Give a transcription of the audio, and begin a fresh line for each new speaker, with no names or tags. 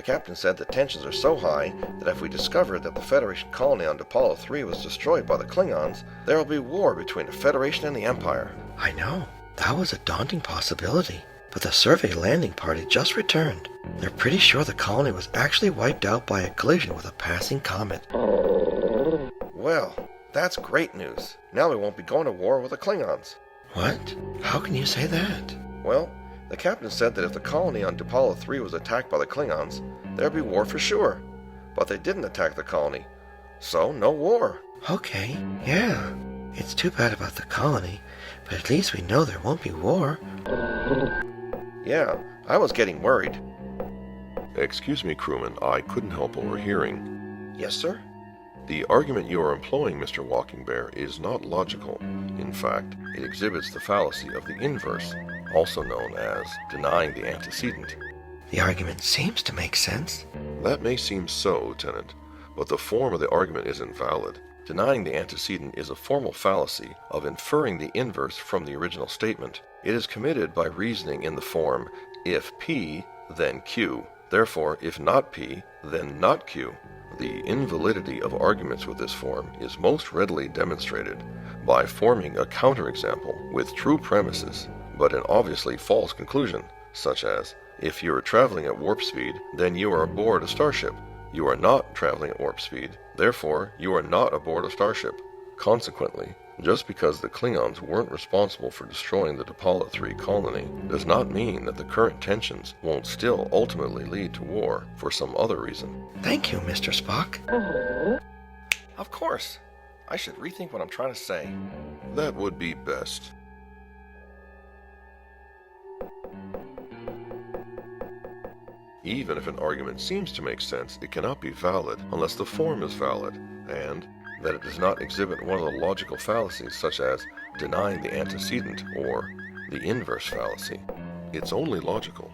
captain said the tensions are so high that if we discover that the Federation colony on Apollo 3 was destroyed by the Klingons, there will be war between the Federation and the Empire.
I know. That was a daunting possibility. But the survey landing party just returned. They're pretty sure the colony was actually wiped out by a collision with a passing comet.
Well, that's great news. Now we won't be going to war with the Klingons.
What? How can you say that?
Well, the captain said that if the colony on Apollo 3 was attacked by the Klingons, there'd be war for sure. But they didn't attack the colony, so no war.
Okay, yeah. It's too bad about the colony, but at least we know there won't be war.
Yeah, I was getting worried.
Excuse me, crewman, I couldn't help overhearing.
Yes, sir?
The argument you are employing, Mr. Walking Bear, is not logical. In fact, it exhibits the fallacy of the inverse, also known as denying the antecedent.
The argument seems to make sense.
That may seem so, Lieutenant, but the form of the argument is invalid. Denying the antecedent is a formal fallacy of inferring the inverse from the original statement. It is committed by reasoning in the form, if P, then Q. Therefore, if not P, then not Q. The invalidity of arguments with this form is most readily demonstrated by forming a counterexample with true premises, but an obviously false conclusion, such as, if you are traveling at warp speed, then you are aboard a starship. You are not traveling at warp speed, therefore you are not aboard a starship. Consequently, just because the Klingons weren't responsible for destroying the Apollo 3 colony does not mean that the current tensions won't still ultimately lead to war for some other reason.
Thank you, Mr. Spock.
Of course. I should rethink what I'm trying to say.
That would be best. Even if an argument seems to make sense, it cannot be valid unless the form is valid, and that it does not exhibit one of the logical fallacies such as denying the antecedent or the inverse fallacy. It's only logical.